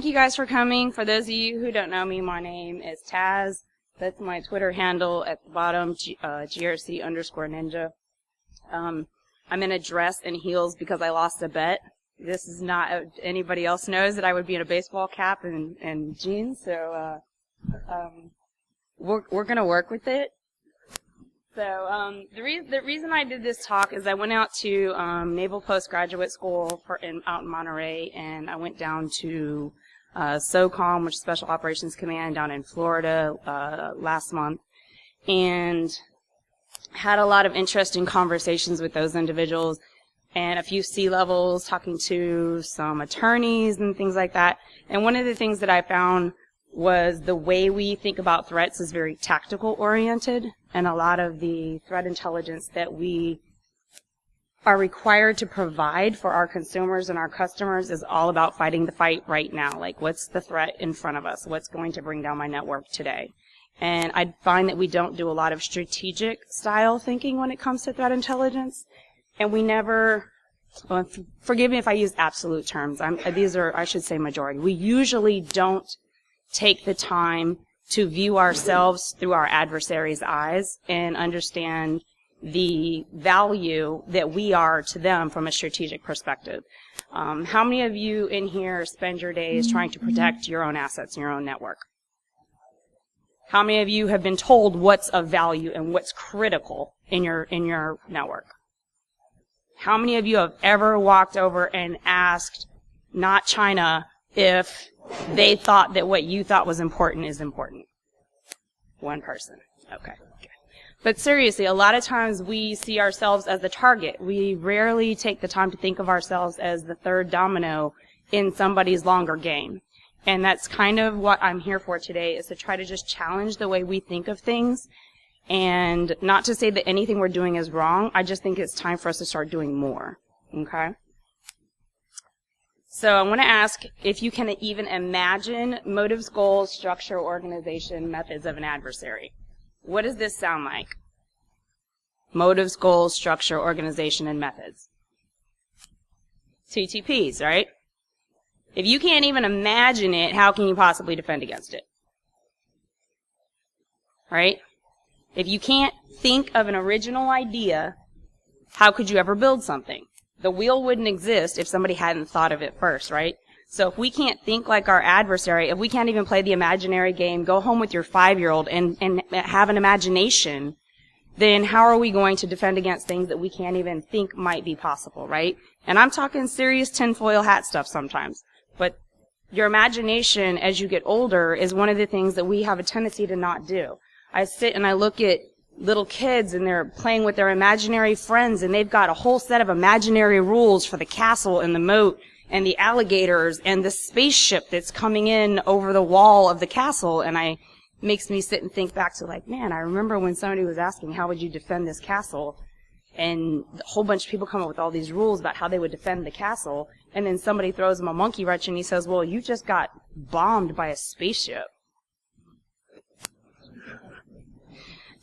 Thank you guys for coming. For those of you who don't know me, my name is Tazz. That's my Twitter handle at the bottom, GRC_ninja. I'm in a dress and heels because I lost a bet. This is not, anybody else knows that I would be in a baseball cap and jeans, so we're going to work with it. So the reason I did this talk is I went out to Naval Postgraduate School out in Monterey, and I went down to SOCOM, which is Special Operations Command, down in Florida last month, and had a lot of interesting conversations with those individuals and a few C-levels, talking to some attorneys and things like that. And one of the things that I found was the way we think about threats is very tactical oriented, and a lot of the threat intelligence that we are required to provide for our consumers and our customers is all about fighting the fight right now. Like, what's the threat in front of us? What's going to bring down my network today? And I find that we don't do a lot of strategic style thinking when it comes to threat intelligence, and we never, well, forgive me if I use absolute terms. These are, I should say, majority. We usually don't take the time to view ourselves through our adversary's eyes and understand the value that we are to them from a strategic perspective. How many of you in here spend your days trying to protect your own assets and your own network? How many of you have been told what's of value and what's critical in your network? How many of you have ever walked over and asked, not China, if they thought that what you thought was important is important? One person. Okay. But seriously, a lot of times we see ourselves as the target. We rarely take the time to think of ourselves as the third domino in somebody's longer game. And that's kind of what I'm here for today, is to try to just challenge the way we think of things. And not to say that anything we're doing is wrong. I just think it's time for us to start doing more. Okay? So I want to ask if you can even imagine motives, goals, structure, organization, methods of an adversary. What does this sound like? Motives, goals, structure, organization, and methods. TTPs, right? If you can't even imagine it, how can you possibly defend against it? Right? If you can't think of an original idea, how could you ever build something? The wheel wouldn't exist if somebody hadn't thought of it first, right? So if we can't think like our adversary, if we can't even play the imaginary game, go home with your 5-year-old and have an imagination, then how are we going to defend against things that we can't even think might be possible, right? And I'm talking serious tinfoil hat stuff sometimes. But your imagination as you get older is one of the things that we have a tendency to not do. I sit and I look at little kids and they're playing with their imaginary friends, and they've got a whole set of imaginary rules for the castle and the moat and the alligators and the spaceship that's coming in over the wall of the castle, and it makes me sit and think back to, like, man, I remember when somebody was asking, how would you defend this castle? And a whole bunch of people come up with all these rules about how they would defend the castle, and then somebody throws them a monkey wrench and he says, well, you just got bombed by a spaceship.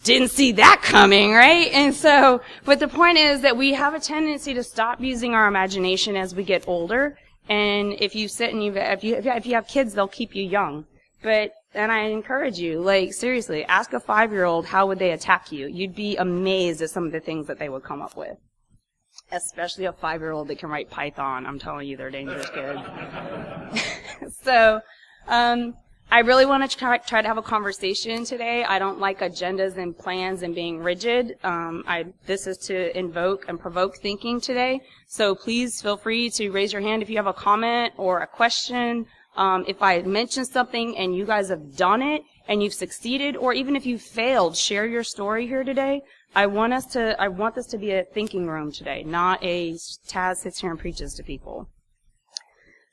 Didn't see that coming, right? And so, but the point is that we have a tendency to stop using our imagination as we get older. And if you sit and if you have kids, they'll keep you young. And I encourage you, like, seriously, ask a 5-year-old how would they attack you. You'd be amazed at some of the things that they would come up with. Especially a 5-year-old that can write Python. I'm telling you, they're dangerous kids. So, I really want to try to have a conversation today. I don't like agendas and plans and being rigid. This is to invoke and provoke thinking today. So please feel free to raise your hand if you have a comment or a question. If I mentioned something and you guys have done it and you've succeeded, or even if you failed, share your story here today. I want this to be a thinking room today, not a Taz sits here and preaches to people.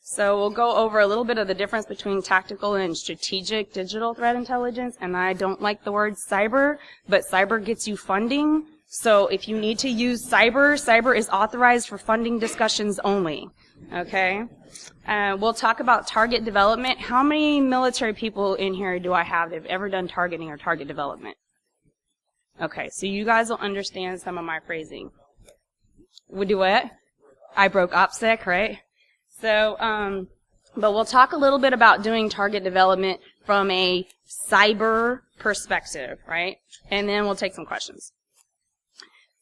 So we'll go over a little bit of the difference between tactical and strategic digital threat intelligence. And I don't like the word cyber, but cyber gets you funding. So if you need to use cyber is authorized for funding discussions only. Okay? We'll talk about target development. How many military people in here do I have that have ever done targeting or target development? Okay, so you guys will understand some of my phrasing. We do what? I broke OPSEC, right? So But we'll talk a little bit about doing target development from a cyber perspective, right? And then we'll take some questions.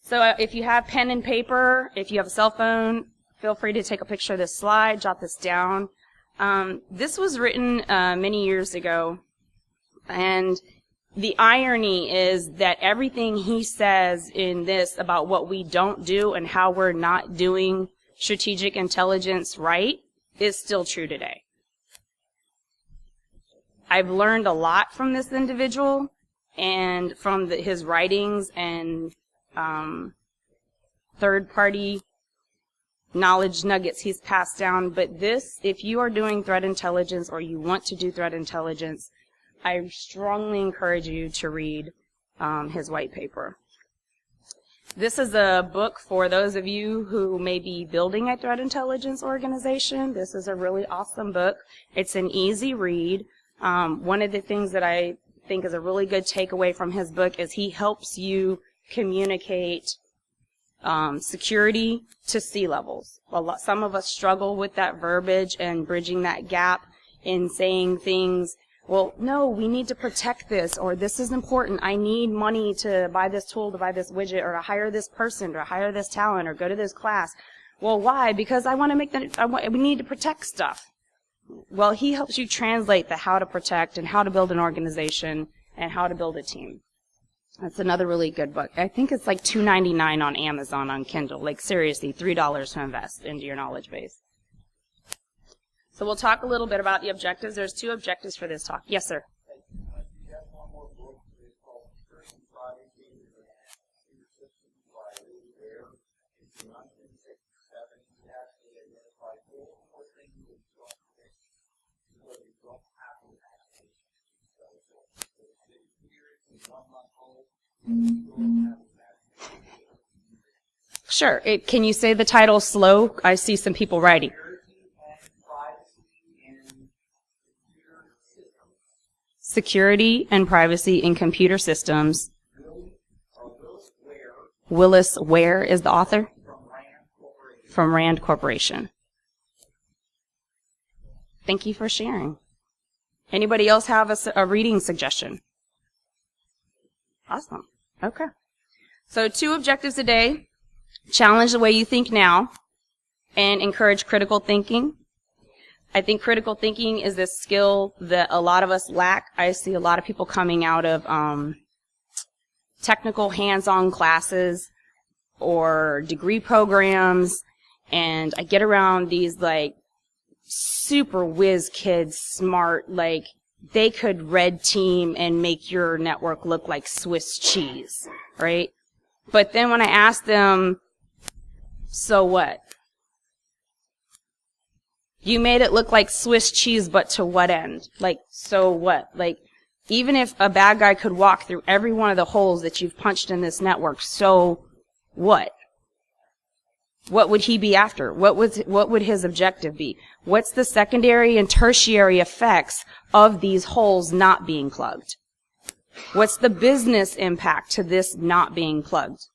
So if you have pen and paper, if you have a cell phone, feel free to take a picture of this slide, jot this down. This was written many years ago, and the irony is that everything he says in this about what we don't do and how we're not doing strategic intelligence right is still true today. I've learned a lot from this individual and from his writings and third-party knowledge nuggets he's passed down. But this, if you are doing threat intelligence or you want to do threat intelligence, I strongly encourage you to read his white paper. This is a book for those of you who may be building a threat intelligence organization. This is a really awesome book. It's an easy read. One of the things that I think is a really good takeaway from his book is he helps you communicate security to C-levels. Some of us struggle with that verbiage and bridging that gap in saying things, well, no, we need to protect this, or this is important. I need money to buy this tool, to buy this widget, or to hire this person, or to hire this talent, or go to this class. Well, why? Because I want to make that, we need to protect stuff. Well, he helps you translate the how to protect and how to build an organization and how to build a team. That's another really good book. I think it's like $2.99 on Amazon on Kindle. Like seriously, $3 to invest into your knowledge base. So we'll talk a little bit about the objectives. There's 2 objectives for this talk. Yes, sir. Sure. Can you say the title slow? I see some people writing. Security and Privacy in Computer Systems. Willis Ware is the author? From Rand Corporation. Thank you for sharing. Anybody else have a reading suggestion? Awesome. Okay. So 2 objectives a day. Challenge the way you think now and encourage critical thinking. I think critical thinking is this skill that a lot of us lack. I see a lot of people coming out of technical hands-on classes or degree programs, and I get around these like super whiz kids, smart, like they could red team and make your network look like Swiss cheese, right? But then when I ask them, so what? You made it look like Swiss cheese, but to what end? Like, so what? Like, even if a bad guy could walk through every one of the holes that you've punched in this network, so what? What would he be after? What would his objective be? What's the secondary and tertiary effects of these holes not being plugged? What's the business impact to this not being plugged?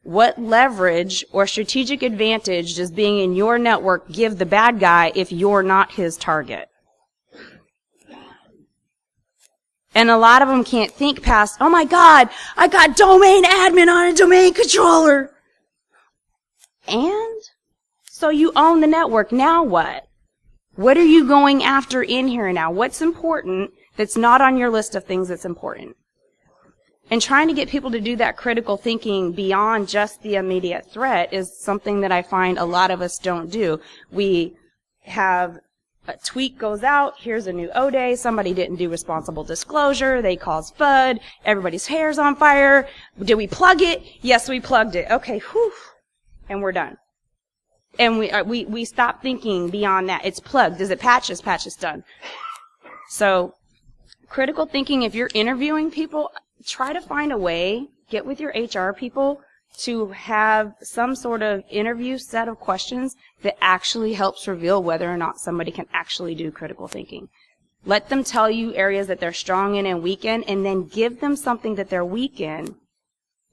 What leverage or strategic advantage does being in your network give the bad guy if you're not his target? And a lot of them can't think past, oh my God, I got domain admin on a domain controller. And? So you own the network, now what? What are you going after in here now? What's important that's not on your list of things that's important? And trying to get people to do that critical thinking beyond just the immediate threat is something that I find a lot of us don't do. We have a tweet goes out, here's a new O-Day, somebody didn't do responsible disclosure, they caused FUD, everybody's hair's on fire. Did we plug it? Yes, we plugged it. Okay, whew, and we're done. And we stop thinking beyond that. It's plugged. Does it patch? It's patch. It's done. So critical thinking, if you're interviewing people, try to find a way, get with your HR people to have some sort of interview set of questions that actually helps reveal whether or not somebody can actually do critical thinking. Let them tell you areas that they're strong in and weak in, and then give them something that they're weak in,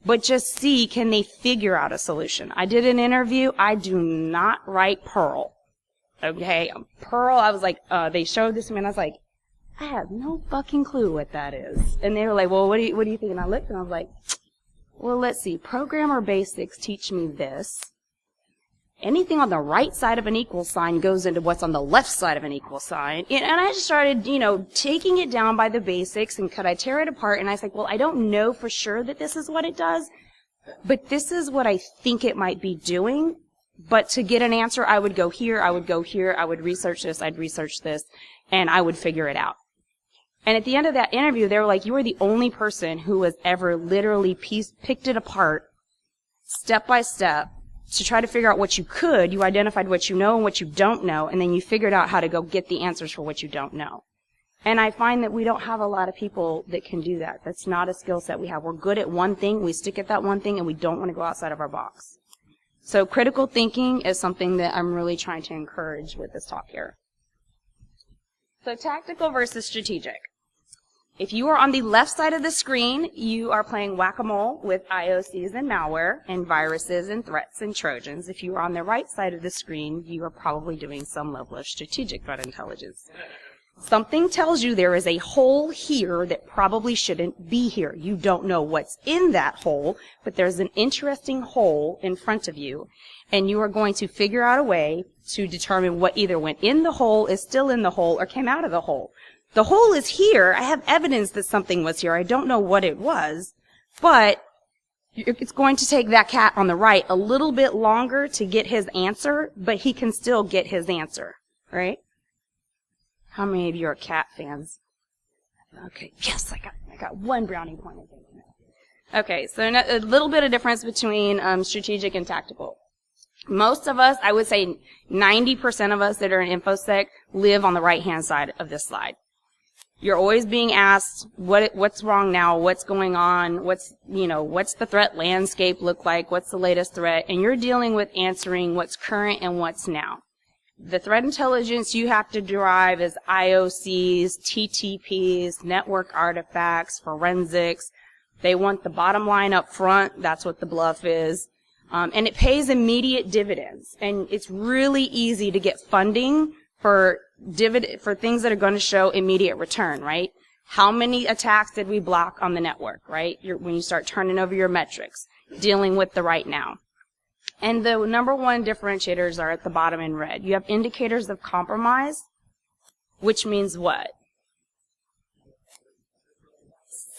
but just see, can they figure out a solution? I did an interview. I do not write Perl. Okay, Pearl, I was like, they showed this to me, and I was like, I have no fucking clue what that is. And they were like, well, what do you think? And I looked, and I was like, well, let's see. Programmer basics teach me this. Anything on the right side of an equal sign goes into what's on the left side of an equal sign. And I just started, taking it down by the basics, and could I tear it apart? And I was like, well, I don't know for sure that this is what it does, but this is what I think it might be doing. But to get an answer, I would go here, I would go here, I would research this, I'd research this, and I would figure it out. And at the end of that interview, they were like, you are the only person who has ever literally picked it apart, step by step, to try to figure out what you could. You identified what you know and what you don't know, and then you figured out how to go get the answers for what you don't know. And I find that we don't have a lot of people that can do that. That's not a skill set we have. We're good at one thing, we stick at that one thing, and we don't want to go outside of our box. So critical thinking is something that I'm really trying to encourage with this talk here. So tactical versus strategic. If you are on the left side of the screen, you are playing whack-a-mole with IOCs and malware and viruses and threats and Trojans. If you are on the right side of the screen, you are probably doing some level of strategic threat intelligence. Something tells you there is a hole here that probably shouldn't be here. You don't know what's in that hole, but there's an interesting hole in front of you, and you are going to figure out a way to determine what either went in the hole, is still in the hole, or came out of the hole. The hole is here. I have evidence that something was here. I don't know what it was, but it's going to take that cat on the right a little bit longer to get his answer, but he can still get his answer, right? How many of you are cat fans? Okay, yes, I got one brownie point. Okay, so a little bit of difference between strategic and tactical. Most of us, I would say 90% of us that are in InfoSec live on the right-hand side of this slide. You're always being asked what's wrong now, what's going on, what's the threat landscape look like, what's the latest threat, and you're dealing with answering what's current and what's now. The threat intelligence you have to derive is IOCs, TTPs, network artifacts, forensics. They want the bottom line up front. That's what the bluff is. And it pays immediate dividends. And it's really easy to get funding for things that are going to show immediate return, right? How many attacks did we block on the network, right? When you start turning over your metrics, dealing with the right now. And the number one differentiators are at the bottom in red. You have indicators of compromise, which means what?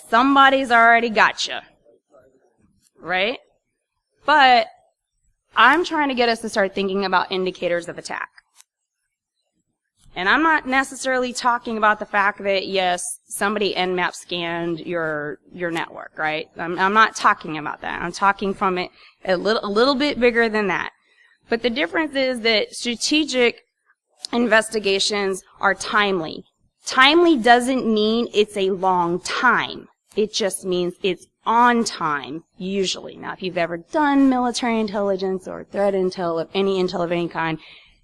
Somebody's already got you, right? But I'm trying to get us to start thinking about indicators of attack. And I'm not necessarily talking about the fact that, yes, somebody Nmap scanned your network, right? I'm not talking about that. I'm talking from it a little bit bigger than that. But the difference is that strategic investigations are timely. Timely doesn't mean it's a long time. It just means it's on time, usually. Now, if you've ever done military intelligence or threat intel, any intel of any kind,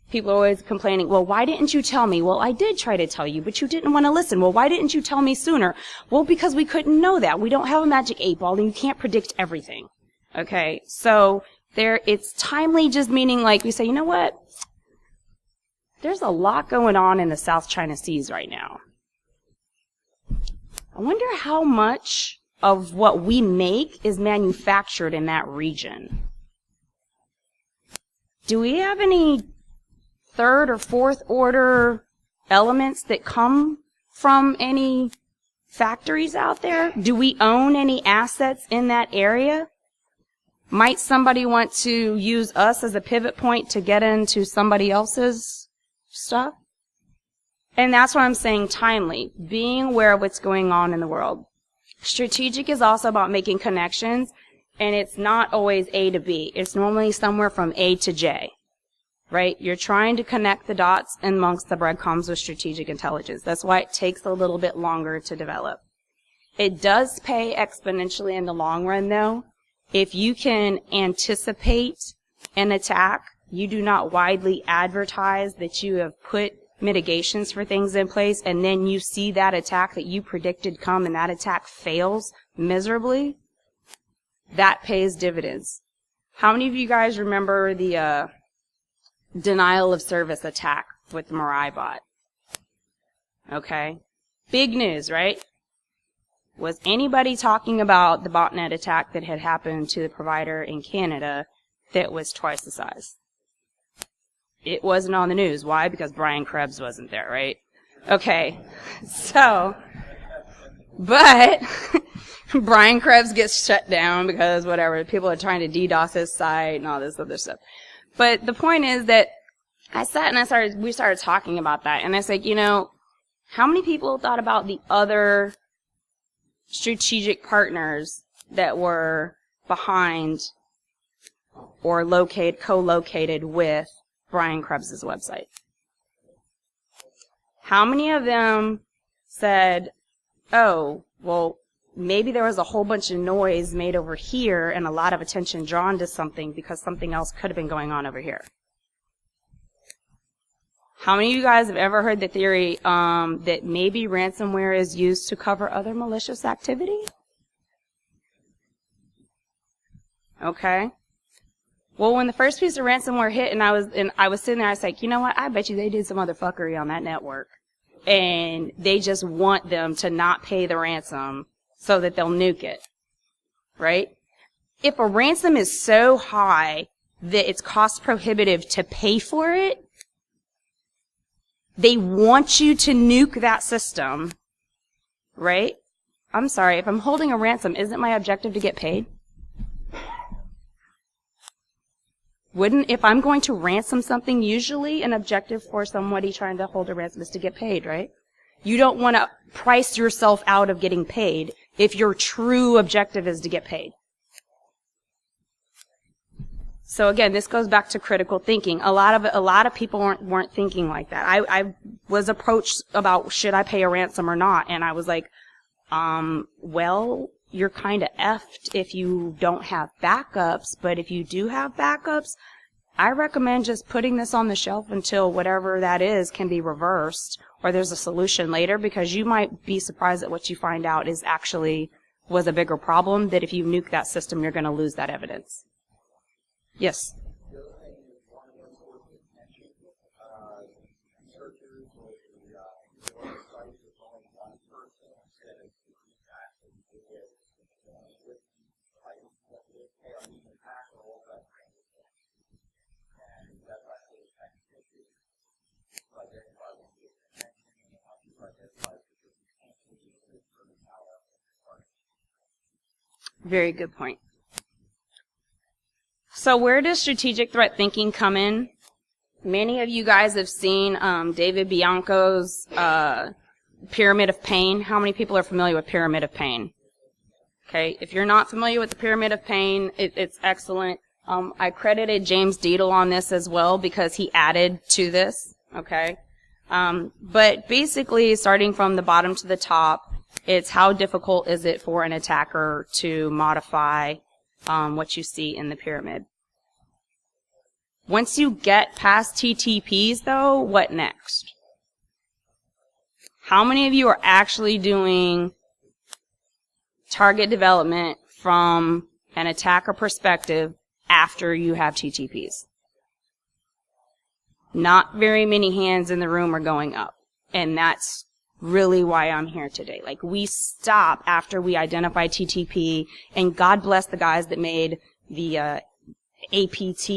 people are always complaining, well, why didn't you tell me? Well, I did try to tell you, but you didn't want to listen. Well, why didn't you tell me sooner? Well, because we couldn't know that. We don't have a magic 8-ball, and you can't predict everything. Okay, so it's timely, just meaning like we say, you know what? There's a lot going on in the South China Seas right now. I wonder how much of what we make is manufactured in that region. Do we have any third or fourth order elements that come from any factories out there? Do we own any assets in that area? Might somebody want to use us as a pivot point to get into somebody else's stuff? And that's why I'm saying timely, being aware of what's going on in the world. Strategic is also about making connections, and it's not always A to B. It's normally somewhere from A to J, right? You're trying to connect the dots amongst the breadcrumbs with strategic intelligence. That's why it takes a little bit longer to develop. It does pay exponentially in the long run, though. If you can anticipate an attack, you do not widely advertise that you have put mitigations for things in place, and then you see that attack that you predicted come and that attack fails miserably, that pays dividends. How many of you guys remember the denial of service attack with the Mirai bot. Okay? Big news, right? Was anybody talking about the botnet attack that had happened to the provider in Canada that was twice the size? It wasn't on the news. Why? Because Brian Krebs wasn't there, right? Okay. So, but Brian Krebs gets shut down because whatever, people are trying to DDoS his site and all this other stuff. But the point is that I sat and we started talking about that, and I said, you know, how many people thought about the other strategic partners that were behind or co-located with Brian Krebs' website? How many of them said, oh, well, maybe there was a whole bunch of noise made over here and a lot of attention drawn to something because something else could have been going on over here? How many of you guys have ever heard the theory that maybe ransomware is used to cover other malicious activity? Okay. Well, when the first piece of ransomware hit and I was sitting there, I was like, you know what? I bet you they did some other fuckery on that network. And they just want them to not pay the ransom so that they'll nuke it. Right? If a ransom is so high that it's cost prohibitive to pay for it, they want you to nuke that system, right? I'm sorry, if I'm holding a ransom, isn't my objective to get paid? If I'm going to ransom something, usually an objective for somebody trying to hold a ransom is to get paid, right? You don't want to price yourself out of getting paid if your true objective is to get paid. So again, this goes back to critical thinking. A lot of people weren't thinking like that. I was approached about should I pay a ransom or not, and I was like, well, you're kind of effed if you don't have backups, but if you do have backups, I recommend just putting this on the shelf until whatever that is can be reversed or there's a solution later, because you might be surprised at what you find out is actually was a bigger problem, that if you nuke that system, you're going to lose that evidence. Yes? Very good point. So where does strategic threat thinking come in? Many of you guys have seen David Bianco's Pyramid of Pain. How many people are familiar with Pyramid of Pain? Okay, if you're not familiar with the Pyramid of Pain, it's excellent. I credited James Deedle on this as well because he added to this, okay? But basically, starting from the bottom to the top, it's how difficult is it for an attacker to modify what you see in the pyramid. Once you get past TTPs, though, what next? How many of you are actually doing target development from an attacker perspective after you have TTPs? Not very many hands in the room are going up, and that's really why I'm here today. Like, we stop after we identify TTP, and God bless the guys that made the APT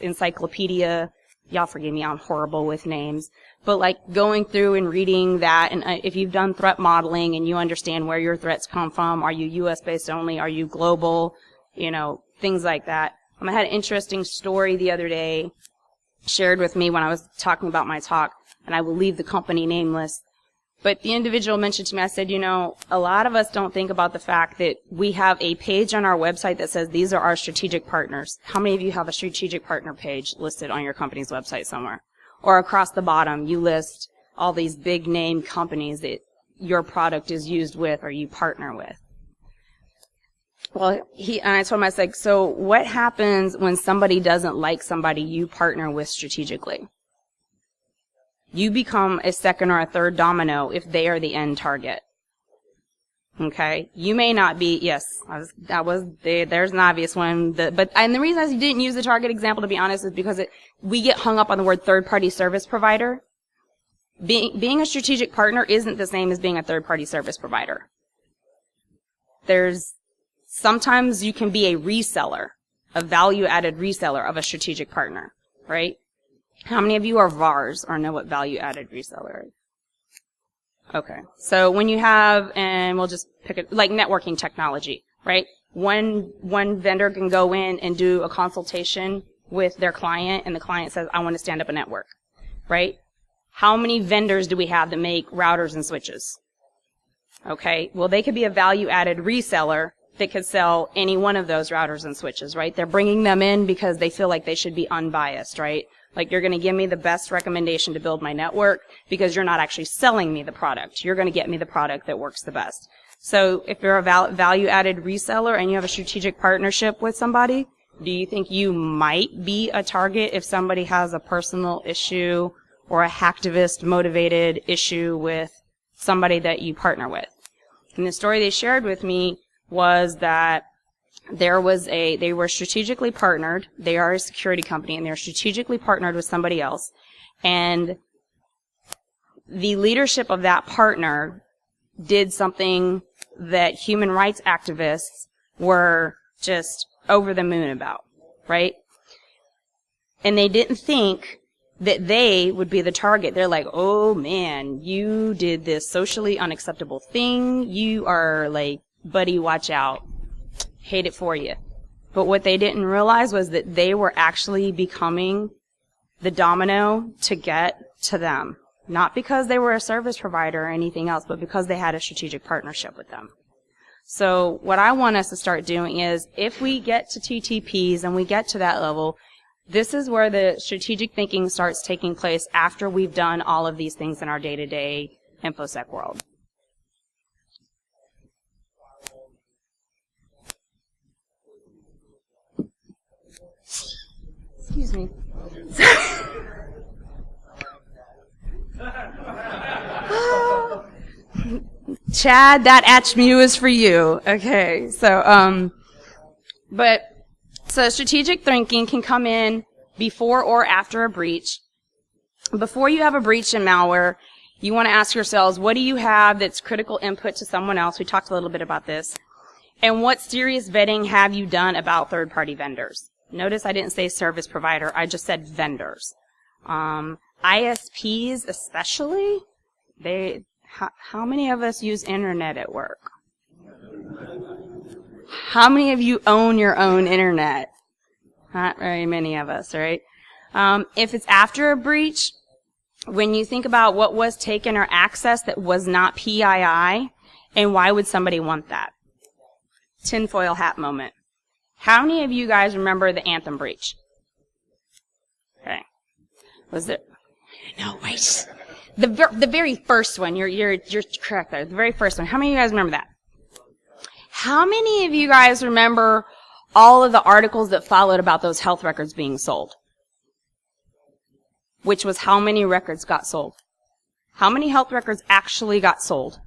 encyclopedia. Y'all forgive me, I'm horrible with names. But like going through and reading that, and if you've done threat modeling and you understand where your threats come from, are you US based only, are you global, things like that. I had an interesting story the other day shared with me when I was talking about my talk, and I will leave the company nameless. But the individual mentioned to me, I said, a lot of us don't think about the fact that we have a page on our website that says these are our strategic partners. How many of you have a strategic partner page listed on your company's website somewhere? Or across the bottom, you list all these big name companies that your product is used with or you partner with. Well, and I told him, I was like, so what happens when somebody doesn't like somebody you partner with strategically? You become a second or a third domino if they are the end target. Okay, you may not be. Yes, there's an obvious one. And the reason I didn't use the Target example, to be honest, is because we get hung up on the word third-party service provider. Being a strategic partner isn't the same as being a third-party service provider. Sometimes you can be a reseller, a value-added reseller of a strategic partner, right? How many of you are VARs or know what value-added reseller is? Okay. So when you have, and we'll just pick it, like networking technology, right? One vendor can go in and do a consultation with their client, and the client says, I want to stand up a network, right? How many vendors do we have that make routers and switches? Okay. Well, they could be a value-added reseller that could sell any one of those routers and switches, right? They're bringing them in because they feel like they should be unbiased, right? Like, you're going to give me the best recommendation to build my network because you're not actually selling me the product. You're going to get me the product that works the best. So if you're a value-added reseller and you have a strategic partnership with somebody, do you think you might be a target if somebody has a personal issue or a hacktivist-motivated issue with somebody that you partner with? And the story they shared with me was that they were strategically partnered. They are a security company, and they're strategically partnered with somebody else. And the leadership of that partner did something that human rights activists were just over the moon about, right? And they didn't think that they would be the target. They're like, oh man, you did this socially unacceptable thing. You are like, buddy, watch out. Hate it for you. But what they didn't realize was that they were actually becoming the domino to get to them. Not because they were a service provider or anything else, but because they had a strategic partnership with them. So what I want us to start doing is, if we get to TTPs and we get to that level, this is where the strategic thinking starts taking place after we've done all of these things in our day-to-day InfoSec world. Excuse me. Chad, that ACHMU is for you. Okay, so strategic thinking can come in before or after a breach. Before you have a breach in malware, you want to ask yourselves, what do you have that's critical input to someone else? We talked a little bit about this. And what serious vetting have you done about third-party vendors? Notice I didn't say service provider, I just said vendors. ISPs especially, how many of us use internet at work? How many of you own your own internet? Not very many of us, right? If it's after a breach, when you think about what was taken or accessed that was not PII, and why would somebody want that? Tinfoil hat moment. How many of you guys remember the Anthem breach? Okay. Was it? No, wait. The very first one. You're correct there. The very first one. How many of you guys remember that? How many of you guys remember all of the articles that followed about those health records being sold? Which was how many records got sold? How many health records actually got sold?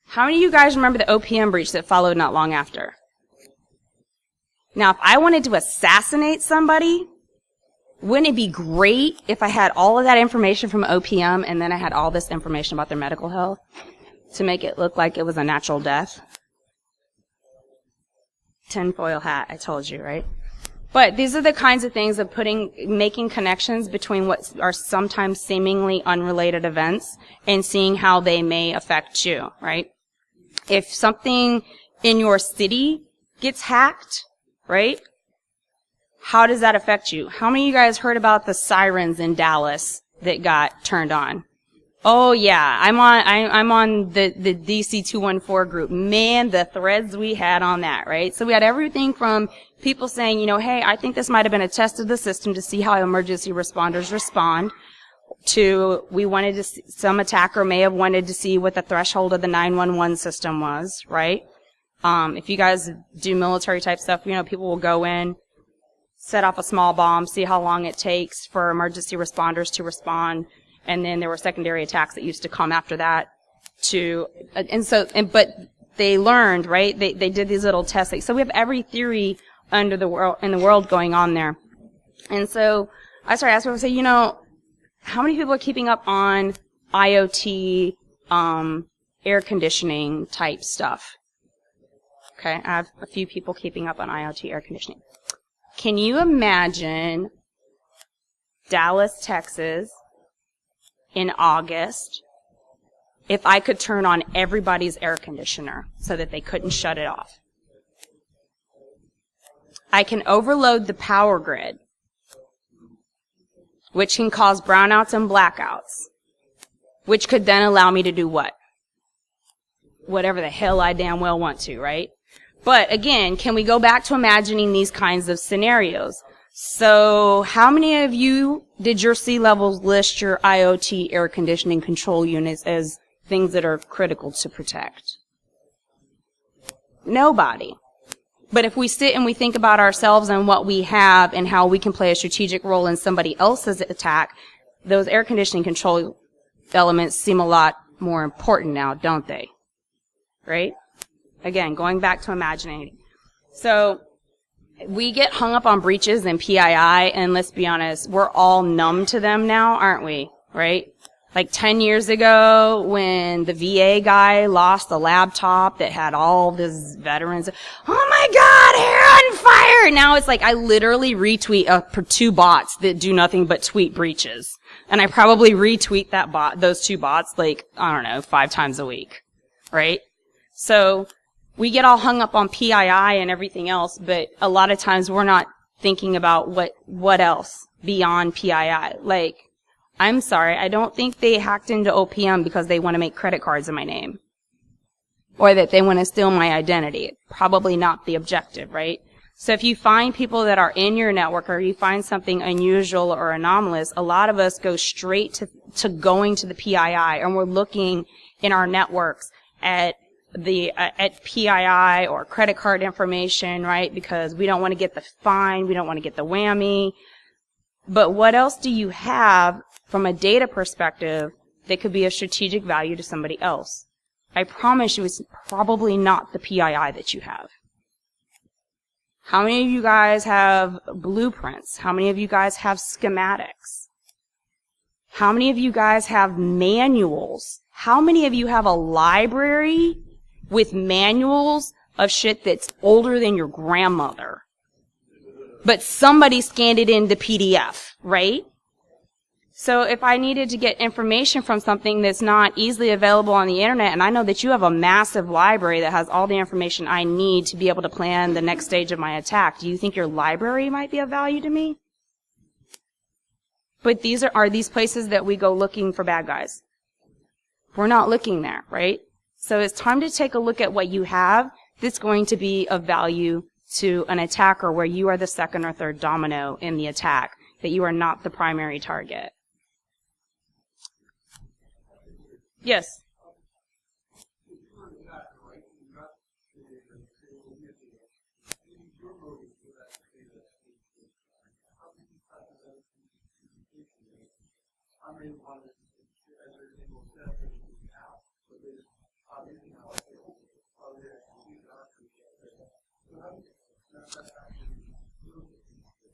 How many of you guys remember the OPM breach that followed not long after? Now, if I wanted to assassinate somebody, wouldn't it be great if I had all of that information from OPM and then I had all this information about their medical health to make it look like it was a natural death? Tinfoil hat, I told you, right? But these are the kinds of things of making connections between what are sometimes seemingly unrelated events and seeing how they may affect you, right? If something in your city gets hacked, right? How does that affect you? How many of you guys heard about the sirens in Dallas that got turned on? Oh yeah, I'm on the DC 214 group. Man, the threads we had on that, right? So we had everything from people saying, hey, I think this might have been a test of the system to see how emergency responders respond, to some attacker may have wanted to see what the threshold of the 911 system was, right? If you guys do military type stuff, people will go in, set off a small bomb, see how long it takes for emergency responders to respond, and then there were secondary attacks that used to come after that but they learned, right? They did these little tests. So we have every theory in the world going on there. And so I started asking people, say, how many people are keeping up on IoT, air conditioning type stuff? Okay, I have a few people keeping up on IoT air conditioning. Can you imagine Dallas, Texas in August if I could turn on everybody's air conditioner so that they couldn't shut it off? I can overload the power grid, which can cause brownouts and blackouts, which could then allow me to do what? Whatever the hell I damn well want to, right? But again, can we go back to imagining these kinds of scenarios? So how many of you did your C-levels list your IoT air conditioning control units as things that are critical to protect? Nobody. But if we sit and we think about ourselves and what we have and how we can play a strategic role in somebody else's attack, those air conditioning control elements seem a lot more important now, don't they? Right? Again, going back to imagining. So we get hung up on breaches and PII, and let's be honest, we're all numb to them now, aren't we? Right? Like 10 years ago, when the VA guy lost a laptop that had all these veterans, oh my God, hair on fire! Now it's like I literally retweet 2 bots that do nothing but tweet breaches. And I probably retweet those 2 bots like, I don't know, 5 times a week. Right? So we get all hung up on PII and everything else, but a lot of times we're not thinking about what else beyond PII. Like, I'm sorry, I don't think they hacked into OPM because they want to make credit cards in my name. Or that they want to steal my identity. Probably not the objective, right? So if you find people that are in your network or you find something unusual or anomalous, a lot of us go straight to going to the PII, and we're looking in our networks at PII or credit card information, right? Because we don't want to get the fine, we don't want to get the whammy. But what else do you have from a data perspective that could be of strategic value to somebody else? I promise you it's probably not the PII that you have. How many of you guys have blueprints? How many of you guys have schematics? How many of you guys have manuals? How many of you have a library with manuals of shit that's older than your grandmother? But somebody scanned it into PDF, right? So if I needed to get information from something that's not easily available on the internet, and I know that you have a massive library that has all the information I need to be able to plan the next stage of my attack, do you think your library might be of value to me? But these are these places that we go looking for bad guys. We're not looking there, right? So it's time to take a look at what you have that's going to be of value to an attacker where you are the second or third domino in the attack, that you are not the primary target. Yes?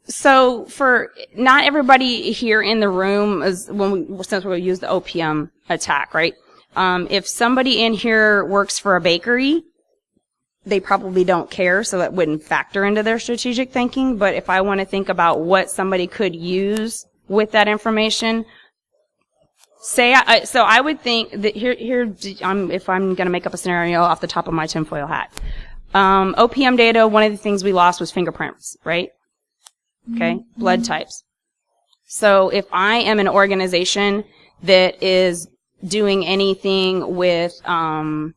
So for not everybody here in the room is since we'll use the OPM attack, right? If somebody in here works for a bakery, they probably don't care, so that wouldn't factor into their strategic thinking. But if I want to think about what somebody could use with that information, so I would think that if I'm going to make up a scenario off the top of my tinfoil hat. OPM data, one of the things we lost was fingerprints, right? Okay, blood types. So if I am an organization that is doing anything with biohacking.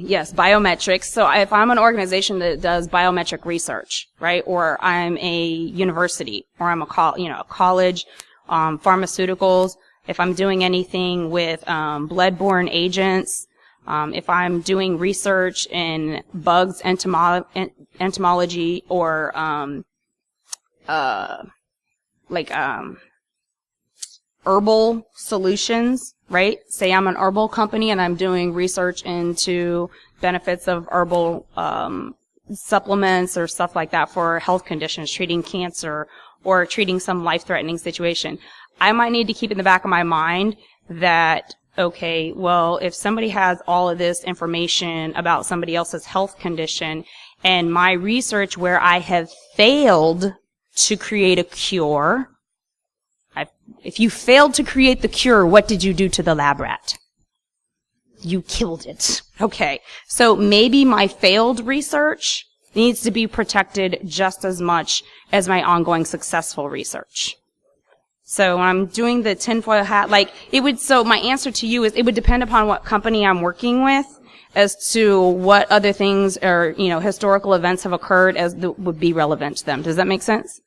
Yes, biometrics. So if I'm an organization that does biometric research, right, or I'm a university, or I'm a college, pharmaceuticals, if I'm doing anything with bloodborne agents, if I'm doing research in bugs entomology or herbal solutions, right? Say I'm an herbal company and I'm doing research into benefits of herbal supplements or stuff like that for health conditions, treating cancer or treating some life-threatening situation. I might need to keep in the back of my mind that, okay, well, if somebody has all of this information about somebody else's health condition and my research where I have failed to create a cure, if you failed to create the cure, what did you do to the lab rat? You killed it. Okay. So maybe my failed research needs to be protected just as much as my ongoing successful research. So when I'm doing the tinfoil hat, so my answer to you is it would depend upon what company I'm working with as to what other things or, historical events have occurred would be relevant to them. Does that make sense?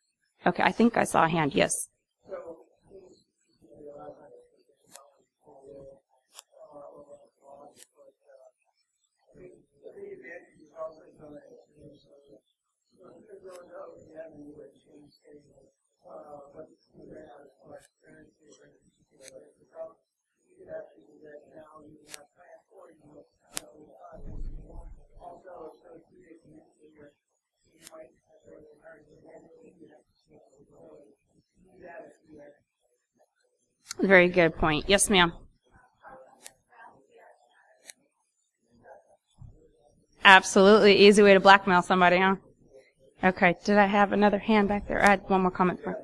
Okay. I think I saw a hand. Yes. Very good point. Yes, ma'am. Absolutely. Easy way to blackmail somebody, huh? Okay. Did I have another hand back there? I had one more comment for.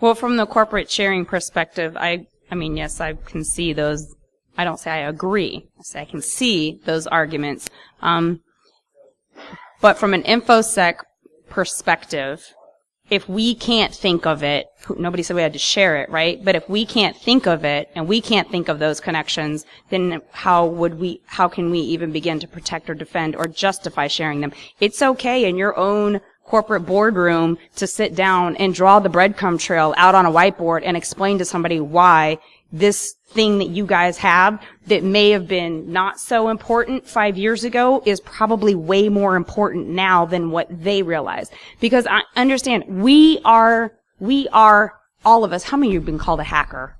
Well, from the corporate sharing perspective, I mean, yes, I can see those. I don't say I agree. I say I can see those arguments. But from an InfoSec perspective, if we can't think of it, nobody said we had to share it, right? But if we can't think of it and we can't think of those connections, then how can we even begin to protect or defend or justify sharing them? It's okay in your own corporate boardroom to sit down and draw the breadcrumb trail out on a whiteboard and explain to somebody why this thing that you guys have that may have been not so important 5 years ago is probably way more important now than what they realize. Because I understand we are all of us. How many of you have been called a hacker?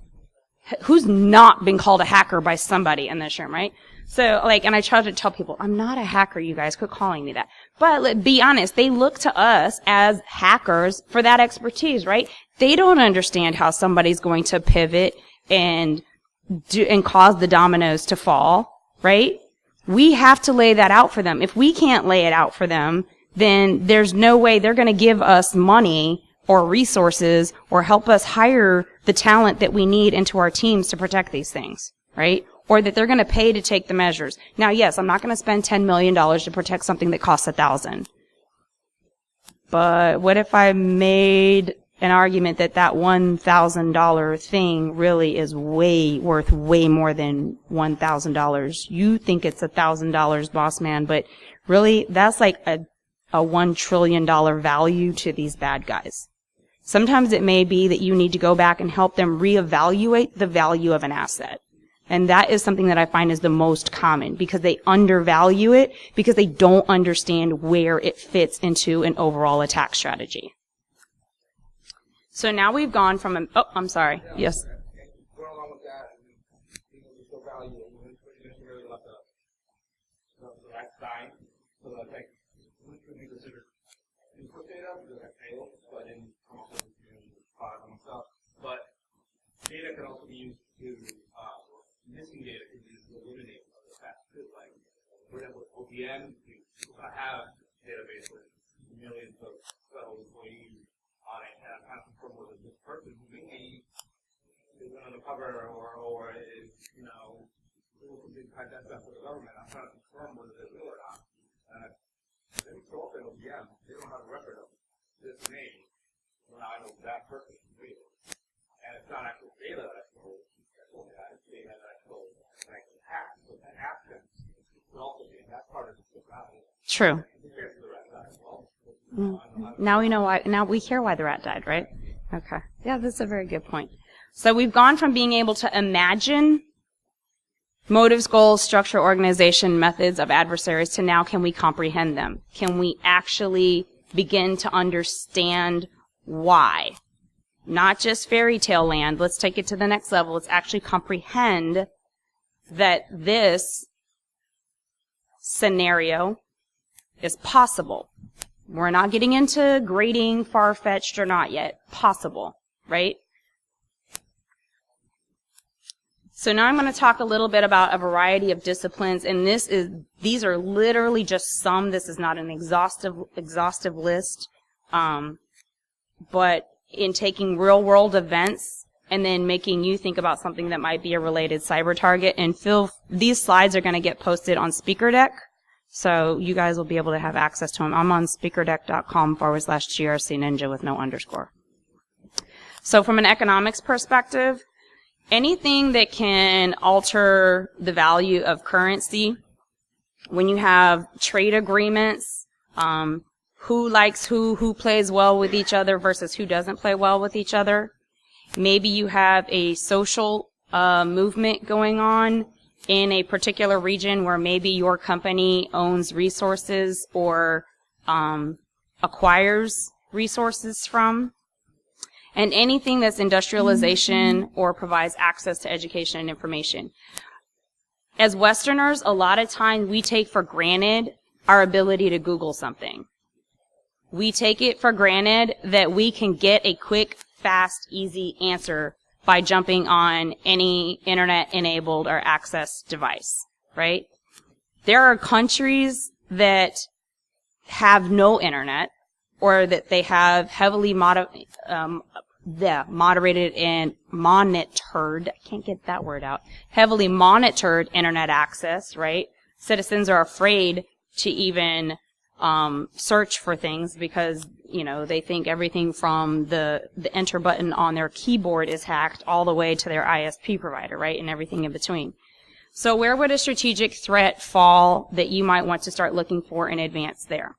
Who's not been called a hacker by somebody in this room, right? So, and I try to tell people, I'm not a hacker, you guys. Quit calling me that. But be honest, they look to us as hackers for that expertise, right? They don't understand how somebody's going to pivot and cause the dominoes to fall, right? We have to lay that out for them. If we can't lay it out for them, then there's no way they're going to give us money or resources or help us hire the talent that we need into our teams to protect these things, right? Or that they're going to pay to take the measures. Now, yes, I'm not going to spend $10 million to protect something that costs $1,000. But what if I made an argument that $1,000 thing really is worth way more than $1,000? You think it's $1,000, boss man, but really that's like a $1 trillion value to these bad guys. Sometimes it may be that you need to go back and help them reevaluate the value of an asset. And that is something that I find is the most common because they undervalue it because they don't understand where it fits into an overall attack strategy. So now we've gone from I'm sorry. Yes. Going along with that, people still value it. It's really like the right side. So that which would be considered input data because I failed, so I didn't come up with product myself. But data can also be used cover or is, you know, that's not for the government. I'm trying to confirm whether they're real or not. Let me show up and yeah, they don't have a record of this name. Well, I know that person is real. And it's not actual data that I stole. That's only data that I stole. And I can hack. So that absence will also be in that part of the value. True. Now we know why. Now we hear why the rat died, right? Okay. Yeah, that's a very good point. So we've gone from being able to imagine motives, goals, structure, organization, methods of adversaries to now can we comprehend them? Can we actually begin to understand why? Not just fairy tale land. Let's take it to the next level. Let's actually comprehend that this scenario is possible. We're not getting into grading far-fetched or not yet. Possible, right? So now I'm going to talk a little bit about a variety of disciplines, and these are literally just some. This is not an exhaustive list, but in taking real-world events and then making you think about something that might be a related cyber target. And these slides are going to get posted on SpeakerDeck. So you guys will be able to have access to them. I'm on speakerdeck.com/GRC Ninja with no underscore. So from an economics perspective, anything that can alter the value of currency, when you have trade agreements, who likes who plays well with each other versus who doesn't play well with each other. Maybe you have a social movement going on in a particular region where maybe your company owns resources or acquires resources from. And anything that's industrialization or provides access to education and information. As Westerners, a lot of times we take for granted our ability to Google something. We take it for granted that we can get a quick, fast, easy answer by jumping on any internet-enabled or access device, right? There are countries that have no internet, or that they have heavily moderated and monitored, I can't get that word out, heavily monitored internet access, right? Citizens are afraid to even search for things because, you know, they think everything from the enter button on their keyboard is hacked all the way to their ISP provider, right, and everything in between. So where would a strategic threat fall that you might want to start looking for in advance there?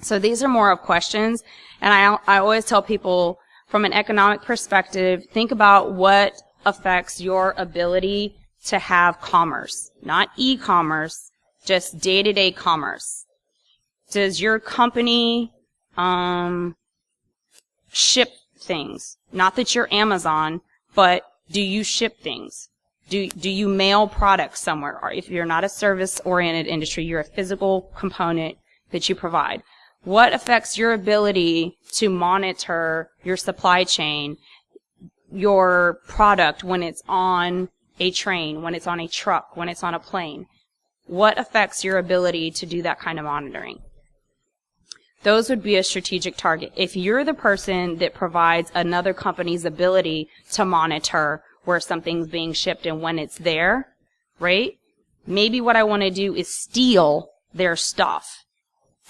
So these are more of questions, and I always tell people from an economic perspective, think about what affects your ability to have commerce, not e-commerce, just day-to-day commerce. Does your company ship things? Not that you're Amazon, but do you ship things? Do you mail products somewhere? Or if you're not a service-oriented industry, you're a physical component that you provide. What affects your ability to monitor your supply chain, your product when it's on a train, when it's on a truck, when it's on a plane? What affects your ability to do that kind of monitoring? Those would be a strategic target. If you're the person that provides another company's ability to monitor where something's being shipped and when it's there, right? Maybe what I want to do is steal their stuff,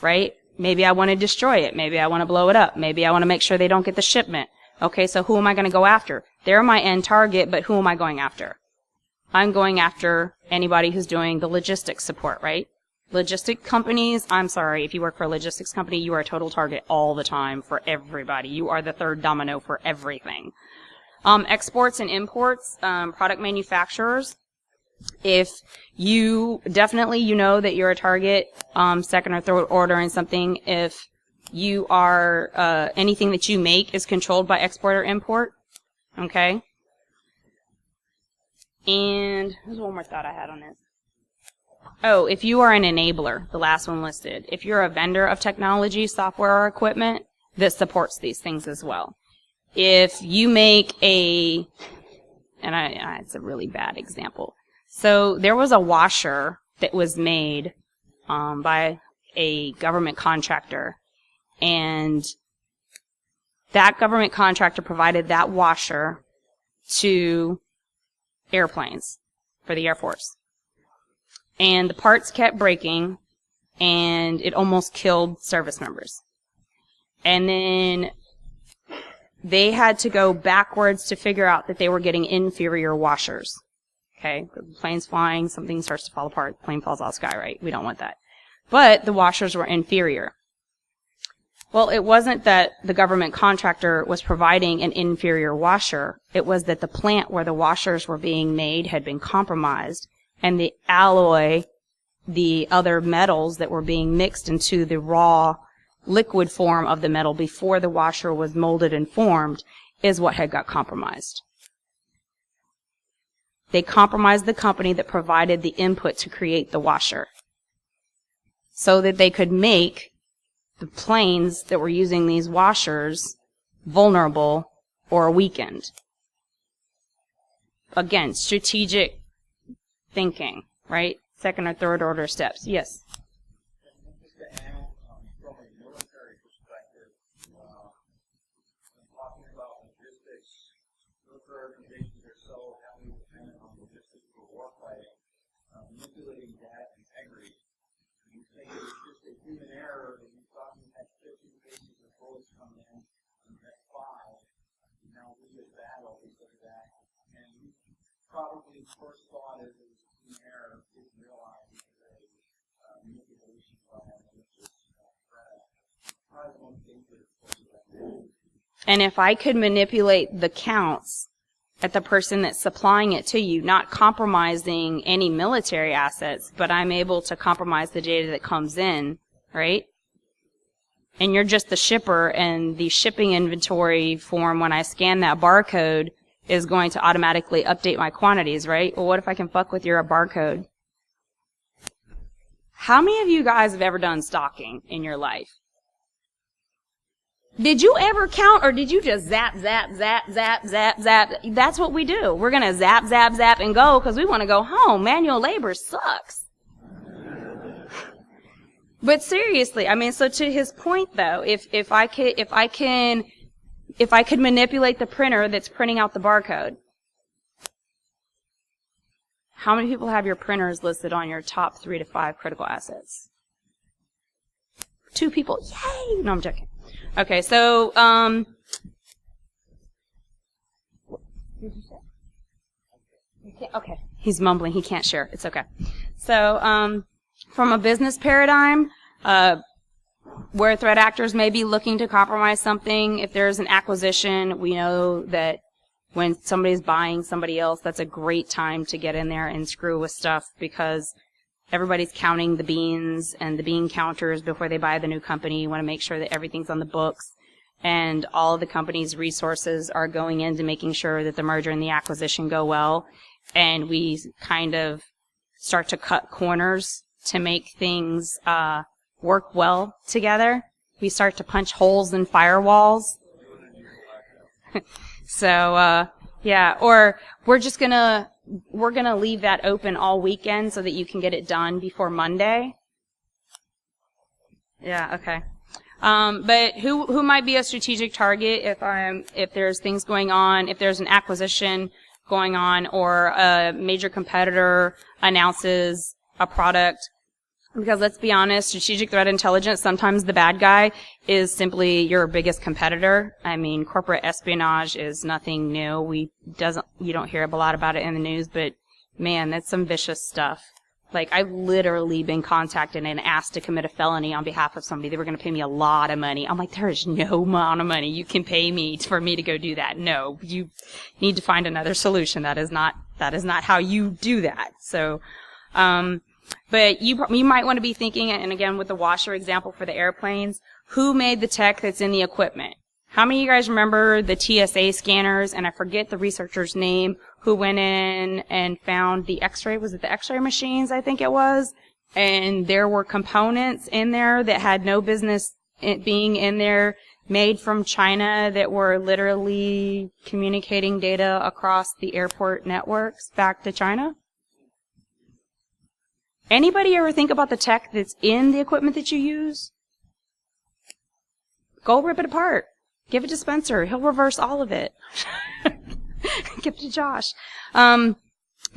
right? Maybe I want to destroy it. Maybe I want to blow it up. Maybe I want to make sure they don't get the shipment. Okay, so who am I going to go after? They're my end target, but who am I going after? I'm going after anybody who's doing the logistics support, right? Logistic companies, I'm sorry, if you work for a logistics company, you are a total target all the time for everybody. You are the third domino for everything. Exports and imports, product manufacturers. If you definitely, you know that you're a target, second or third order in something. If you are, anything that you make is controlled by export or import. Okay. And there's one more thought I had on this. Oh, if you are an enabler, the last one listed. If you're a vendor of technology, software, or equipment that supports these things as well. If you make it's a really bad example. So there was a washer that was made by a government contractor, and that government contractor provided that washer to airplanes for the Air Force. And the parts kept breaking, and it almost killed service members. And then they had to go backwards to figure out that they were getting inferior washers. Okay, the plane's flying, something starts to fall apart, the plane falls out of the sky, right? We don't want that. But the washers were inferior. Well, it wasn't that the government contractor was providing an inferior washer. It was that the plant where the washers were being made had been compromised, and the alloy, the other metals that were being mixed into the raw liquid form of the metal before the washer was molded and formed, is what had got compromised. They compromised the company that provided the input to create the washer so that they could make the planes that were using these washers vulnerable or weakened. Again, strategic thinking, right? Second or third order steps. Yes? Manipulating that integrity. You say it's just a human error, and you thought you had 50 cases of bullets come in, and you had 5. You now lose a battle because of that. And you probably first thought it was a human error, didn't realize it was a manipulation by a malicious threat. Probably one thing that and if I could manipulate the counts at the person that's supplying it to you, not compromising any military assets, but I'm able to compromise the data that comes in, right? And you're just the shipper, and the shipping inventory form, when I scan that barcode, is going to automatically update my quantities, right? Well, what if I can fuck with your barcode? How many of you guys have ever done stocking in your life? Did you ever count, or did you just zap, zap, zap, zap, zap, zap? That's what we do. We're going to zap, zap, zap, and go because we want to go home. Manual labor sucks. But seriously, I mean, so to his point though, if I could manipulate the printer that's printing out the barcode, how many people have your printers listed on your top 3 to 5 critical assets? 2 people. Yay! No, I'm joking. Okay, so, what did you say? Okay, he's mumbling. He can't share. It's okay. So, from a business paradigm, where threat actors may be looking to compromise something, if there's an acquisition, we know that when somebody's buying somebody else, that's a great time to get in there and screw with stuff because everybody's counting the beans and the bean counters before they buy the new company. You want to make sure that everything's on the books and all of the company's resources are going into making sure that the merger and the acquisition go well. And we kind of start to cut corners to make things work well together. We start to punch holes in firewalls. So, yeah, or we're gonna leave that open all weekend so that you can get it done before Monday. Yeah, okay. But who might be a strategic target if there's things going on, if there's an acquisition going on, or a major competitor announces a product? Because let's be honest, strategic threat intelligence, sometimes the bad guy is simply your biggest competitor. I mean, corporate espionage is nothing new. You don't hear a lot about it in the news, but man, that's some vicious stuff. Like, I've literally been contacted and asked to commit a felony on behalf of somebody. They were going to pay me a lot of money. I'm like, there is no amount of money you can pay me for me to go do that. No, you need to find another solution. That is not how you do that. So, but you might want to be thinking, and again with the washer example for the airplanes, who made the tech that's in the equipment? How many of you guys remember the TSA scanners? And I forget the researcher's name who went in and found the X-ray. Was it the X-ray machines? I think it was. And there were components in there that had no business being in there, made from China, that were literally communicating data across the airport networks back to China. Anybody ever think about the tech that's in the equipment that you use? Go rip it apart. Give it to Spencer. He'll reverse all of it. Give it to Josh.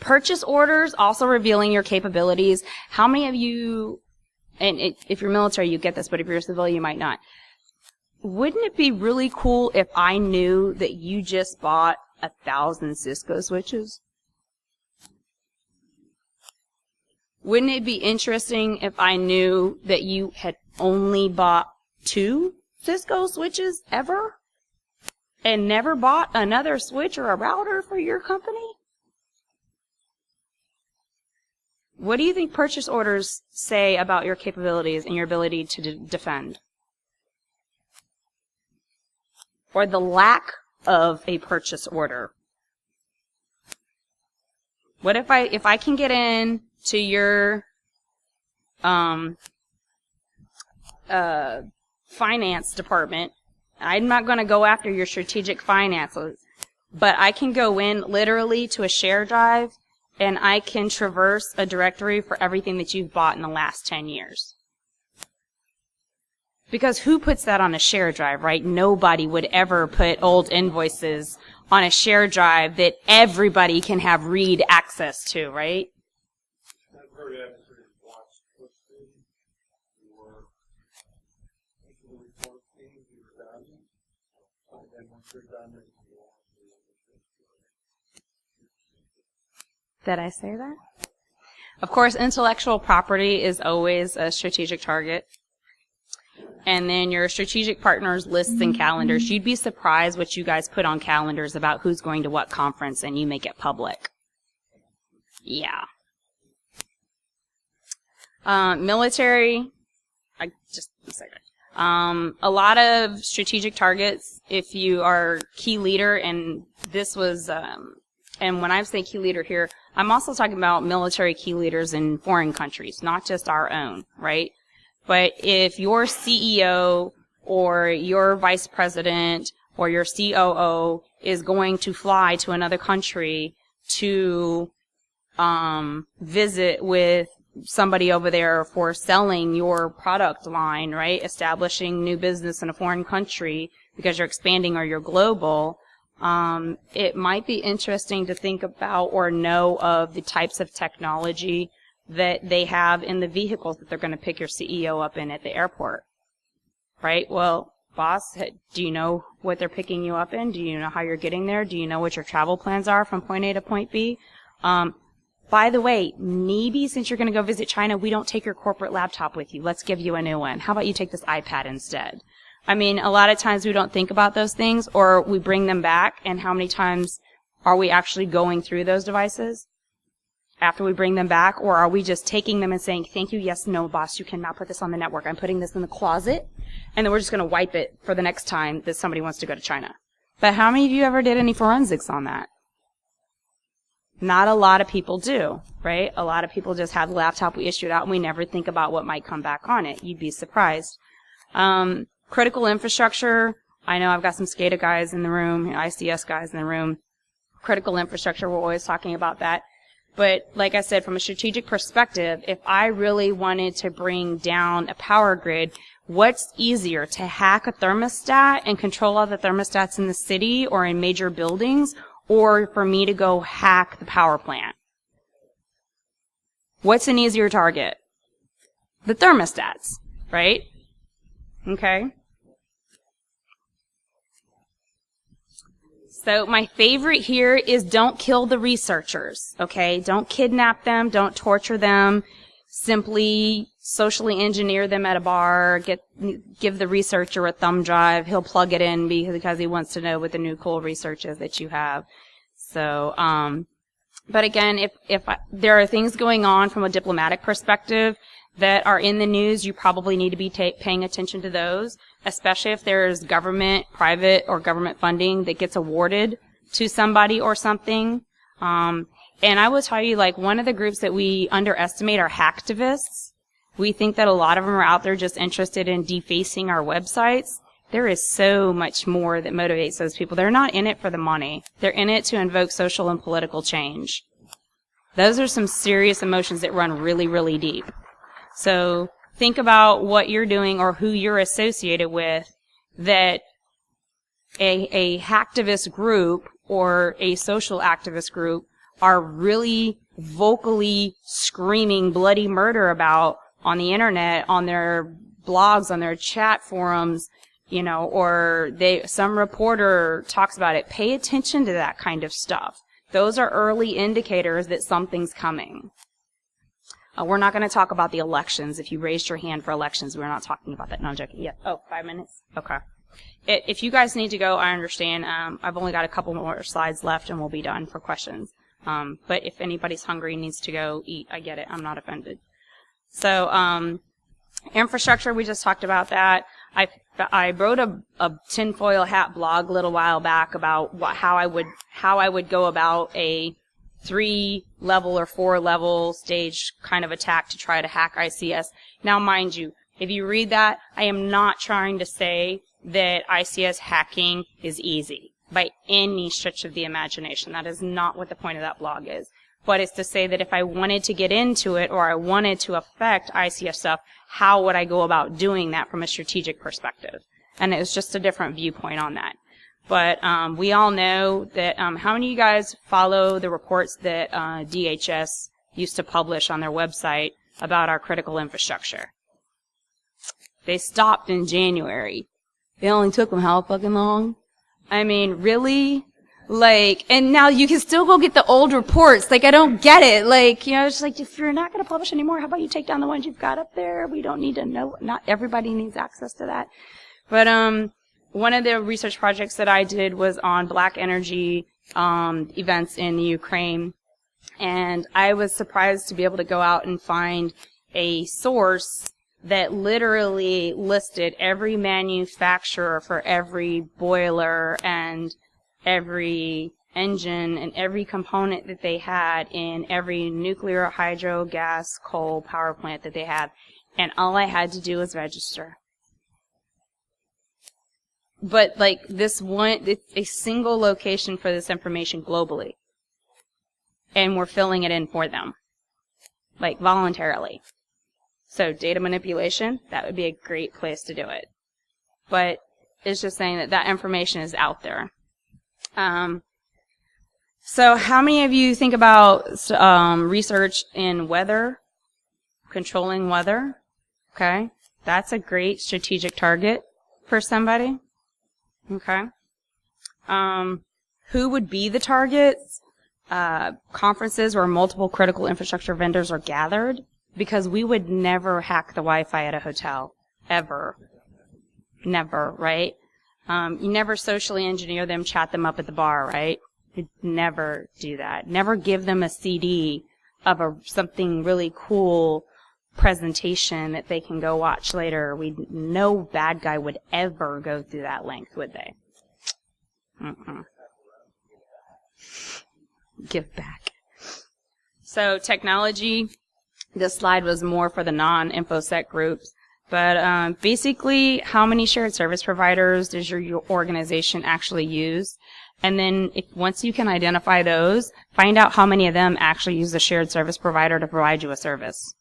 Purchase orders also revealing your capabilities. How many of you, and if you're military, you get this, but if you're a civilian, you might not. Wouldn't it be really cool if I knew that you just bought 1,000 Cisco switches? Wouldn't it be interesting if I knew that you had only bought 2 Cisco switches ever and never bought another switch or a router for your company? What do you think purchase orders say about your capabilities and your ability to defend? Or the lack of a purchase order? What if I can get in to your finance department? I'm not going to go after your strategic finances, but I can go in literally to a share drive and I can traverse a directory for everything that you've bought in the last 10 years. Because who puts that on a share drive, right? Nobody would ever put old invoices on a share drive that everybody can have read access to, right? Did I say that? Of course, intellectual property is always a strategic target. And then your strategic partners, lists, and calendars. You'd be surprised what you guys put on calendars about who's going to what conference, and you make it public. Yeah. Military, just a second. A lot of strategic targets, if you are key leader, and this was, and when I say key leader here, I'm also talking about military key leaders in foreign countries, not just our own, right? But if your CEO or your vice president or your COO is going to fly to another country to visit with somebody over there for selling your product line, right? Establishing new business in a foreign country because you're expanding or you're global, it might be interesting to think about or know of the types of technology that they have in the vehicles that they're going to pick your CEO up in at the airport, right? Well, boss, do you know what they're picking you up in? Do you know how you're getting there? Do you know what your travel plans are from point A to point B? By the way, maybe since you're going to go visit China, we don't take your corporate laptop with you. Let's give you a new one. How about you take this iPad instead? I mean, a lot of times we don't think about those things, or we bring them back, and how many times are we actually going through those devices after we bring them back, or are we just taking them and saying, thank you, yes, no, boss, you cannot put this on the network. I'm putting this in the closet, and then we're just going to wipe it for the next time that somebody wants to go to China. But how many of you ever did any forensics on that? Not a lot of people do, right? A lot of people just have the laptop, we issue it out, and we never think about what might come back on it. You'd be surprised. Critical infrastructure, I know I've got some SCADA guys in the room, ICS guys in the room. Critical infrastructure, we're always talking about that. But like I said, from a strategic perspective, if I really wanted to bring down a power grid, what's easier, to hack a thermostat and control all the thermostats in the city or in major buildings, or for me to go hack the power plant? What's an easier target? The thermostats, right? Okay. So my favorite here is don't kill the researchers, okay? Don't kidnap them, don't torture them, simply socially engineer them at a bar, give the researcher a thumb drive, he'll plug it in because he wants to know what the new cool research is that you have. So, but again, if there are things going on from a diplomatic perspective that are in the news, you probably need to be paying attention to those, especially if there's government, private, or government funding that gets awarded to somebody or something. And I will tell you, like, one of the groups that we underestimate are hacktivists. We think that a lot of them are out there just interested in defacing our websites. There is so much more that motivates those people. They're not in it for the money. They're in it to invoke social and political change. Those are some serious emotions that run really, really deep. So think about what you're doing or who you're associated with, that a hacktivist group or a social activist group are really vocally screaming bloody murder about on the internet, on their blogs, on their chat forums, you know, or some reporter talks about it. Pay attention to that kind of stuff. Those are early indicators that something's coming. We're not going to talk about the elections. If you raised your hand for elections, we're not talking about that. No, I'm joking. Yeah. Oh, 5 minutes? Okay. If you guys need to go, I understand. I've only got a couple more slides left and we'll be done for questions. But if anybody's hungry and needs to go eat, I get it. I'm not offended. So, infrastructure, we just talked about that. I wrote a tinfoil hat blog a little while back about how I would go about a 3-level or 4-level stage kind of attack to try to hack ICS. Now, mind you, if you read that, I am not trying to say that ICS hacking is easy by any stretch of the imagination. That is not what the point of that blog is. But it's to say that if I wanted to get into it or I wanted to affect ICS stuff, how would I go about doing that from a strategic perspective? And it was just a different viewpoint on that. But we all know that how many of you guys follow the reports that DHS used to publish on their website about our critical infrastructure? They stopped in January. It only took them how fucking long? I mean, really? Like, and now you can still go get the old reports. Like, I don't get it. Like, you know, it's like, if you're not going to publish anymore, how about you take down the ones you've got up there? We don't need to know. Not everybody needs access to that. But, one of the research projects that I did was on black energy, events in the Ukraine. And I was surprised to be able to go out and find a source that literally listed every manufacturer for every boiler and every engine and every component that they had in every nuclear, hydro, gas, coal power plant that they had. And all I had to do was register. But like it's a single location for this information globally. And we're filling it in for them. Like voluntarily. So data manipulation, that would be a great place to do it. But it's just saying that information is out there. So how many of you think about research in weather, controlling weather? Okay, that's a great strategic target for somebody. Okay. Who would be the targets? Conferences where multiple critical infrastructure vendors are gathered, because we would never hack the Wi-Fi at a hotel. Ever. Never, right? You never socially engineer them, chat them up at the bar, right? You'd never do that. Never give them a CD of something really cool presentation that they can go watch later. No bad guy would ever go through that length, would they? Give back. So technology, this slide was more for the non-InfoSec groups. But basically, how many shared service providers does your organization actually use? And then once you can identify those, find out how many of them actually use the shared service provider to provide you a service.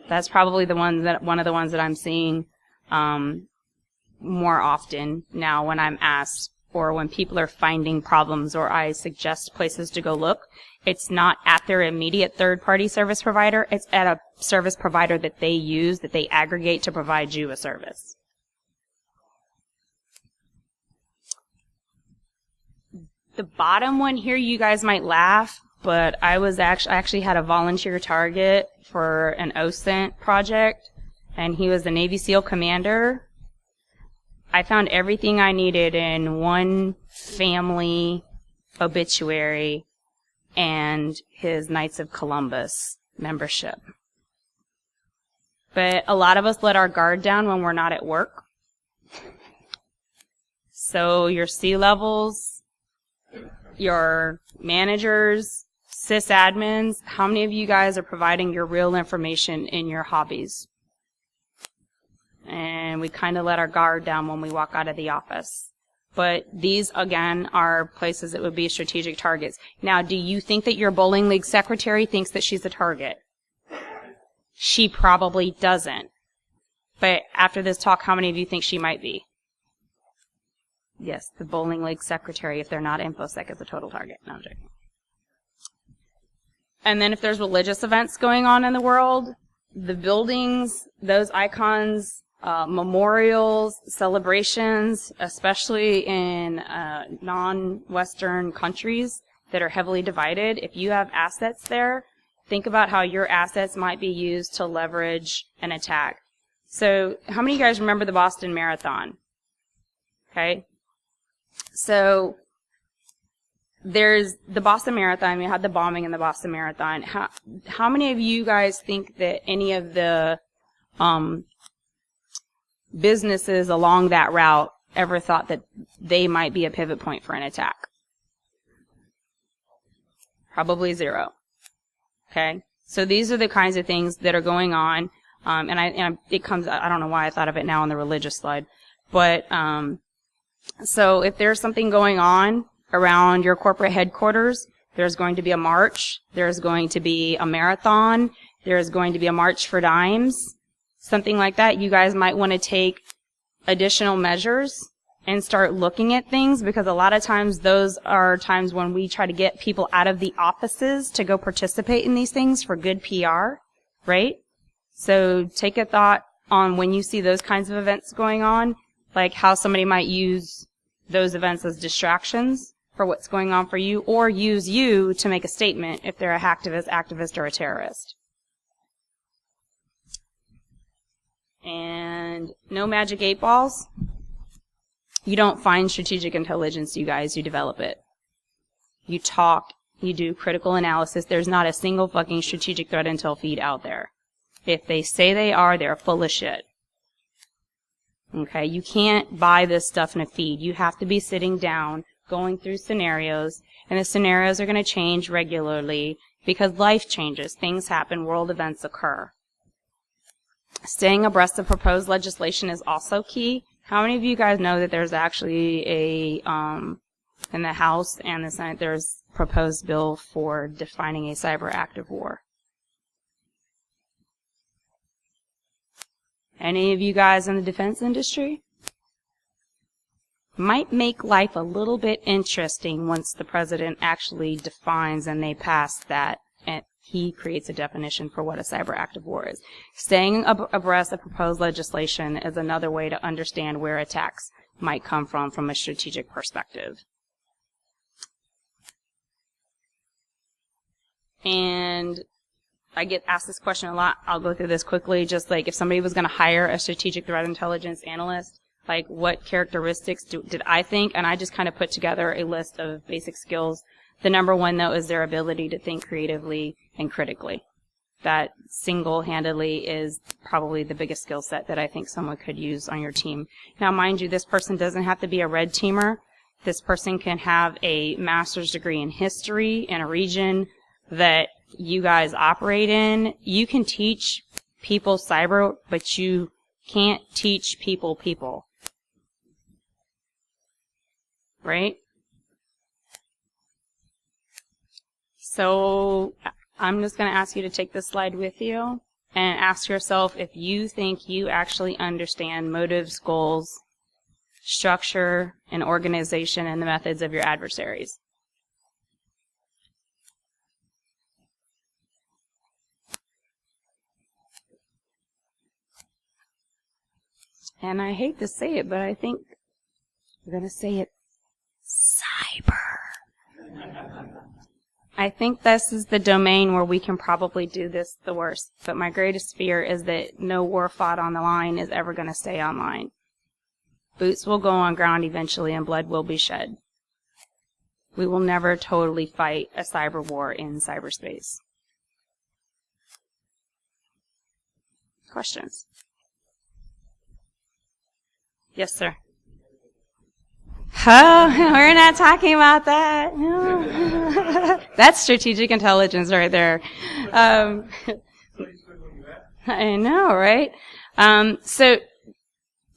That's probably one of the ones that I'm seeing more often now when I'm asked, or when people are finding problems, or I suggest places to go look. It's not at their immediate third-party service provider. It's at a service provider that they use, that they aggregate to provide you a service. The bottom one here, you guys might laugh, but I actually had a volunteer target for an OSINT project, and he was the Navy SEAL commander. I found everything I needed in one family obituary and his Knights of Columbus membership. But a lot of us let our guard down when we're not at work. So your C-levels, your managers, sysadmins, how many of you guys are providing your real information in your hobbies? And we kind of let our guard down when we walk out of the office. But these, again, are places that would be strategic targets. Now, do you think that your bowling league secretary thinks that she's a target? She probably doesn't. But after this talk, how many of you think she might be? Yes, the bowling league secretary, if they're not InfoSec, is a total target. No, I'm joking. And then if there's religious events going on in the world, the buildings, those icons, memorials, celebrations, especially in non-Western countries that are heavily divided, if you have assets there, think about how your assets might be used to leverage an attack. So how many of you guys remember the Boston Marathon? Okay. So there's the Boston Marathon. We had the bombing in the Boston Marathon. How many of you guys think that any of the businesses along that route ever thought that they might be a pivot point for an attack? Probably zero. Okay? So these are the kinds of things that are going on. It comes, I don't know why I thought of it now on the religious slide. But, so if there's something going on around your corporate headquarters, there's going to be a march, there's going to be a marathon, there's going to be a march for dimes, something like that. You guys might want to take additional measures and start looking at things, because a lot of times those are times when we try to get people out of the offices to go participate in these things for good PR, right? So take a thought on when you see those kinds of events going on, like how somebody might use those events as distractions for what's going on for you, or use you to make a statement if they're a hacktivist, activist, or a terrorist. And no magic 8 balls. You don't find strategic intelligence, you guys. You develop it. You talk. You do critical analysis. There's not a single fucking strategic threat intel feed out there. If they say they are, they're full of shit. Okay? You can't buy this stuff in a feed. You have to be sitting down, going through scenarios, and the scenarios are going to change regularly because life changes. Things happen. World events occur. Staying abreast of proposed legislation is also key. How many of you guys know that there's actually in the House and the Senate, there's a proposed bill for defining a cyber act of war? Any of you guys in the defense industry? Might make life a little bit interesting once the president actually defines and they pass that and he creates a definition for what a cyber act of war is. Staying abreast of proposed legislation is another way to understand where attacks might come from a strategic perspective. And I get asked this question a lot. I'll go through this quickly. Just like if somebody was going to hire a strategic threat intelligence analyst, like what characteristics did I think? And I just kind of put together a list of basic skills. The number one, though, is their ability to think creatively and critically. That single-handedly is probably the biggest skill set that I think someone could use on your team. Now, mind you, this person doesn't have to be a red teamer. This person can have a master's degree in history in a region that you guys operate in. You can teach people cyber, but you can't teach people. Right? So I'm just going to ask you to take this slide with you and ask yourself if you think you actually understand motives, goals, structure, and organization and the methods of your adversaries. And I hate to say it, but I think we're going to say it cyber. I think this is the domain where we can probably do this the worst. But my greatest fear is that no war fought on the line is ever going to stay online. Boots will go on ground eventually and blood will be shed. We will never totally fight a cyber war in cyberspace. Questions? Yes, sir. Oh, we're not talking about that. No. That's strategic intelligence right there. I know, right?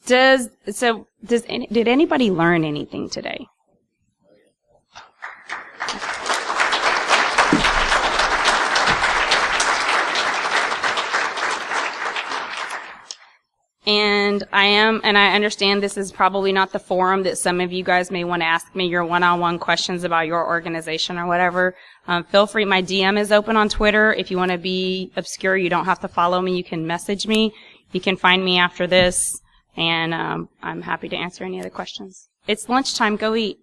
Did anybody learn anything today? And I understand this is probably not the forum that some of you guys may want to ask me your one-on-one questions about your organization or whatever. Feel free. My DM is open on Twitter. If you want to be obscure, you don't have to follow me. You can message me. You can find me after this. And I'm happy to answer any other questions. It's lunchtime. Go eat.